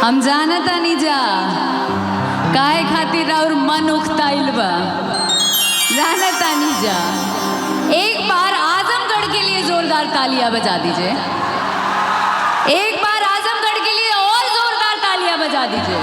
हम जानता नहीं जा काहे खातिर और मन उखताइल बा, जानता नहीं जा। एक बार आजमगढ़ के लिए जोरदार तालियां बजा दीजिए, एक बार आजमगढ़ के लिए और जोरदार तालियां बजा दीजिए।